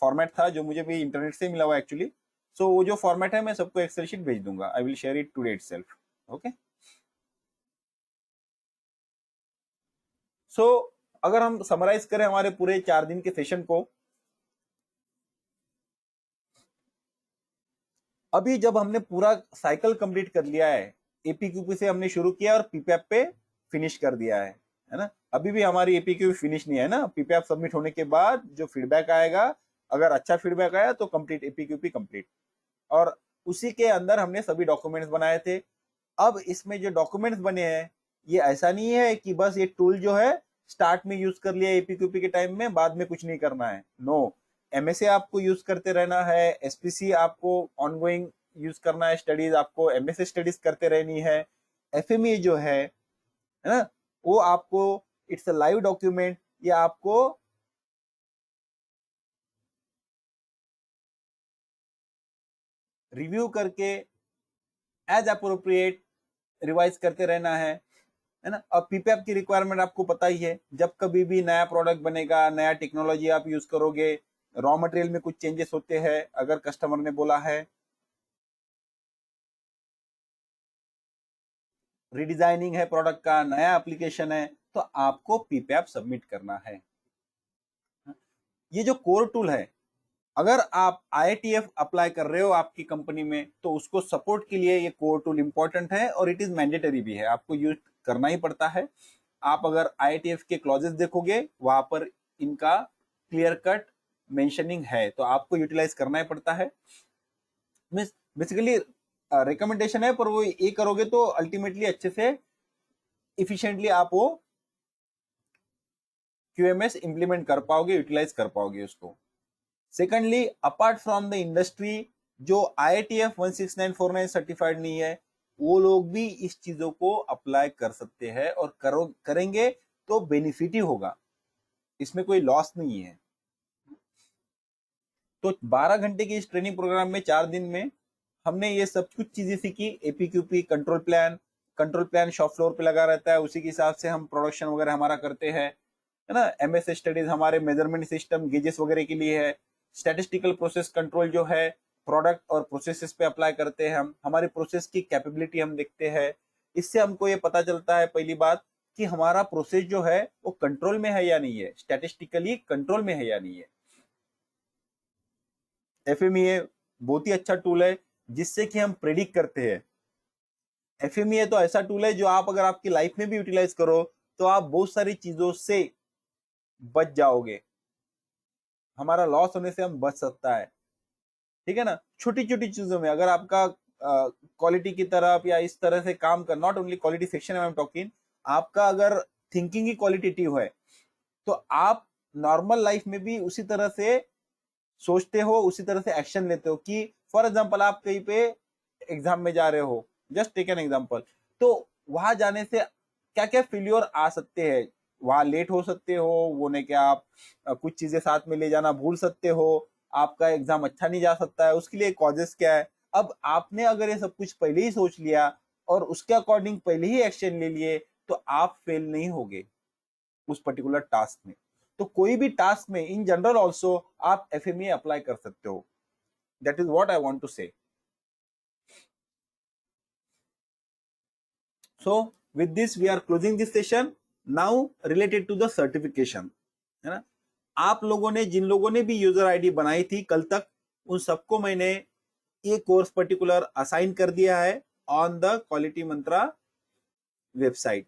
फॉर्मेट था, जो मुझे भी इंटरनेट से मिला हुआ एक्चुअली। सो वो जो फॉर्मेट है मैं सबको एक्सेल शीट भेज दूंगा। I will share it today itself. Okay. So अगर हम समराइज करें हमारे पूरे 4 दिन के सेशन को, अभी जब हमने पूरा साइकिल कंप्लीट कर लिया है, एपीक्यूपी से हमने शुरू किया और पीपैप पे फिनिश कर दिया है ना। अभी भी हमारी एपीक्यूपी फिनिश नहीं है ना। पीपैप सबमिट होने के बाद जो फीडबैक आएगा, अगर अच्छा फीडबैक आया तो कंप्लीट एपीक्यूपी कंप्लीट। और उसी के अंदर हमने सभी डॉक्यूमेंट्स बनाए थे। अब इसमें जो डॉक्यूमेंट्स बने हैं, ये ऐसा नहीं है कि बस ये टूल जो है स्टार्ट में यूज कर लिया एपीक्यूपी के टाइम में, बाद में कुछ नहीं करना है। नो, एमएसए आपको यूज करते रहना है, एसपीसी आपको ऑनगोइंग यूज करना है, स्टडीज आपको एमएसए स्टडीज करते रहनी है। एफएमई जो है ना, वो आपको इट्स अ लाइव डॉक्यूमेंट, ये आपको रिव्यू करके एज अप्रोप्रिएट रिवाइज करते रहना है ना। अब पीपैप की रिक्वायरमेंट आपको पता ही है, जब कभी भी नया प्रोडक्ट बनेगा, नया टेक्नोलॉजी आप यूज करोगे, रॉ मटेरियल में कुछ चेंजेस होते हैं, अगर कस्टमर ने बोला है रिडिजाइनिंग है प्रोडक्ट का, नया एप्लीकेशन है, तो आपको पीपैप सबमिट करना है। ये जो कोर टूल है, अगर आप IATF अप्लाई कर रहे हो आपकी कंपनी में, तो उसको सपोर्ट के लिए ये कोर टूल इंपॉर्टेंट है और इट इज मैंडेटरी भी है, आपको यूज करना ही पड़ता है। आप अगर IATF के क्लॉजेस देखोगे, वहां पर इनका क्लियर कट मेंशनिंग है, तो आपको यूटिलाइज करना ही पड़ता है। बेसिकली रिकमेंडेशन है, पर वो ये करोगे तो अल्टीमेटली अच्छे से इफिशिएंटली आप वो QMS इंप्लीमेंट कर पाओगे, यूटिलाइज कर पाओगे उसको। Secondly, apart from the industry, जो IATF 16949 सर्टिफाइड नहीं है, वो लोग भी इस चीजों को अप्लाई कर सकते हैं और करेंगे तो बेनिफिट ही होगा, इसमें कोई लॉस नहीं है। तो 12 घंटे की इस ट्रेनिंग प्रोग्राम में 4 दिन में हमने ये सब कुछ चीजें सीखी। एपीक्यूपी कंट्रोल प्लान शॉप फ्लोर पे लगा रहता है, उसी के हिसाब से हम प्रोडक्शन वगैरह हमारा करते हैं, है ना। एमएस स्टडीज हमारे मेजरमेंट सिस्टम गेजेस वगैरह के लिए है। स्टैटिस्टिकल प्रोसेस कंट्रोल जो है प्रोडक्ट और प्रोसेसेस पे अप्लाई करते हैं हम, हमारी प्रोसेस की कैपेबिलिटी हम देखते हैं। इससे हमको ये पता चलता है पहली बात कि हमारा प्रोसेस जो है वो कंट्रोल में है या नहीं है, स्टैटिस्टिकली कंट्रोल में है या नहीं है। एफएमईए बहुत ही अच्छा टूल है जिससे कि हम प्रेडिक्ट करते हैं। एफएमईए तो ऐसा टूल है जो आप अगर आपकी लाइफ में भी यूटिलाइज करो तो आप बहुत सारी चीजों से बच जाओगे, हमारा लॉस होने से हम बच सकता है। ठीक है ना, छोटी छोटी चीजों में अगर आपका क्वालिटी की तरफ या इस तरह से काम कर, not only quality section I am talking, आपका अगर थिंकिंग ही क्वालिटेटिव है तो आप नॉर्मल लाइफ में भी उसी तरह से सोचते हो, उसी तरह से एक्शन लेते हो। कि फॉर एग्जाम्पल आप कहीं पे एग्जाम में जा रहे हो, जस्ट टेक एन एग्जाम्पल, तो वहां जाने से क्या क्या फेल्योर आ सकते हैं, वहां लेट हो सकते हो, वो नहीं कि आप कुछ चीजें साथ में ले जाना भूल सकते हो, आपका एग्जाम अच्छा नहीं जा सकता है, उसके लिए कॉजेस क्या है। अब आपने अगर ये सब कुछ पहले ही सोच लिया और उसके अकॉर्डिंग पहले ही एक्शन ले लिए, तो आप फेल नहीं होगे उस पर्टिकुलर टास्क में। तो कोई भी टास्क में इन जनरल ऑल्सो आप एफएमई अप्लाई कर सकते हो। That is what I want to say. So with this we are closing this session. Now related to the certification, है ना, आप लोगों ने जिन लोगों ने भी यूजर आईडी बनाई थी कल तक, उन सबको मैंने ये कोर्स पर्टिकुलर असाइन कर दिया है on the Quality Mantra website.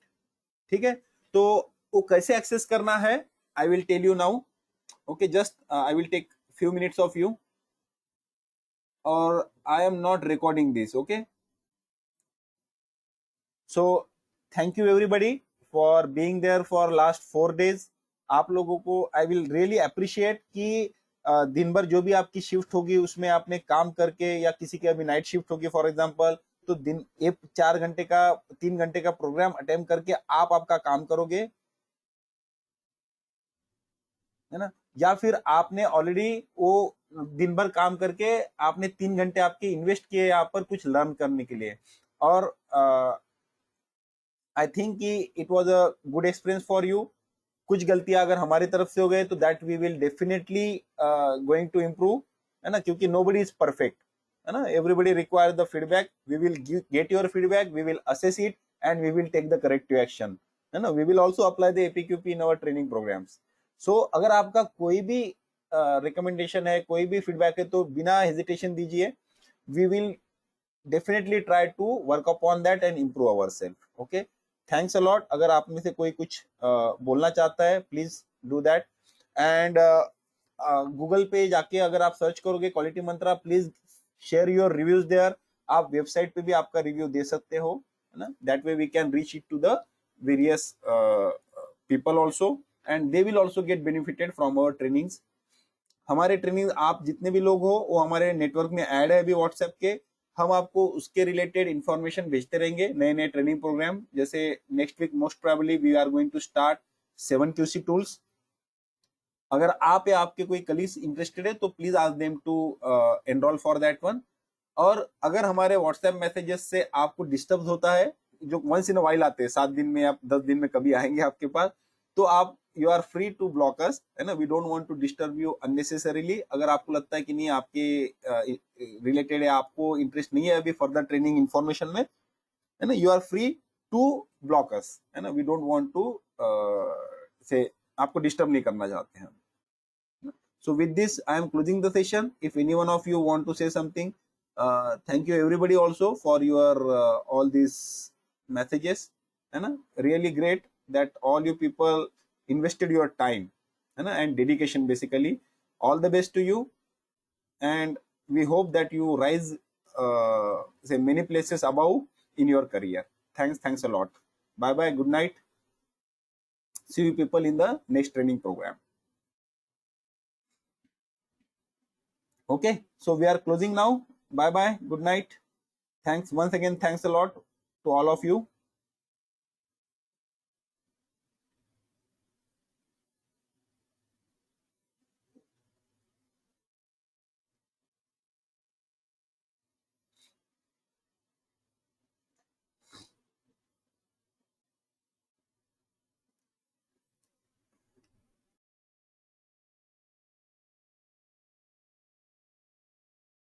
ठीक है, तो वो कैसे एक्सेस करना है I will tell you now. Okay, just I will take few minutes of you, or I am not recording this. Okay, so thank you everybody for being there for last 4 days. आप लोगों को I will really appreciate कि दिन भर जो भी आपकी shift होगी उसमें आपने काम करके, या किसी की अभी नाइट शिफ्ट होगी फॉर एग्जांपल, तो दिन एक 4 घंटे का 3 घंटे का प्रोग्राम अटेम्प्ट करके आप आपका काम करोगे, है ना। या फिर आपने ऑलरेडी वो दिन भर काम करके आपने 3 घंटे आपके इन्वेस्ट किए यहाँ पर कुछ लर्न करने के लिए, और आई थिंक कि it was a good experience for you. कुछ गलतियां अगर हमारी तरफ से हो गए तो that we will definitely going to improve, है ना, क्योंकि नोबडी इज परफेक्ट, है ना। Everybody require the feedback, we will get your feedback, we will assess it and we will take the corrective action, है ना। We will also apply the APQP in our training programmes. सो अगर आपका कोई भी recommendation है, कोई भी feedback है, तो बिना हेजिटेशन दीजिए, we will definitely try to work upon that and improve ourselves. Okay, thanks a lot. अगर आप में से कोई कुछ बोलना चाहता है please do that, and Google पे जाके अगर आप सर्च करोगे Quality Mantra, please share your reviews there. आप वेबसाइट पे भी आपका रिव्यू दे सकते हो, है ना। That way we can reach it to the various people also, and they will also get benefited from our trainings. हमारे ट्रेनिंग आप जितने भी लोग हो वो हमारे नेटवर्क में ऐड है अभी व्हाट्सएप के, हम आपको उसके रिलेटेड इंफॉर्मेशन भेजते रहेंगे, नए नए ट्रेनिंग प्रोग्राम। जैसे next week most probably we are going to start 7QC tools. अगर आप या आपके कोई कलीग्स इंटरेस्टेड है तो please ask them to enrol for that one. और अगर हमारे व्हाट्सएप मैसेजेस से आपको डिस्टर्ब होता है, जो वंस इन अ वाइल आते हैं, 7 दिन में या 10 दिन में कभी आएंगे आपके पास, तो आप you are free to block us, है ना। We don't want to disturb you unnecessarily. अगर आपको लगता है कि नहीं आपके रिलेटेड है, आपको इंटरेस्ट नहीं है अभी फर्दर ट्रेनिंग इन्फॉर्मेशन में, है ना, you are free to block us, है ना। वी डोंट वांट टू से आपको डिस्टर्ब नहीं करना चाहते हैं। So with this, I am closing the session. If any one of you want to say something, thank you everybody also for your all these messages. है ना, really great that all you people invested your time, है ना, and dedication basically. All the best to you, and we hope that you rise say many places above in your career. Thanks a lot. Bye bye. Good night. See you people in the next training program. Okay, so we are closing now. Bye bye. Good night. Thanks once again. Thanks a lot to all of you.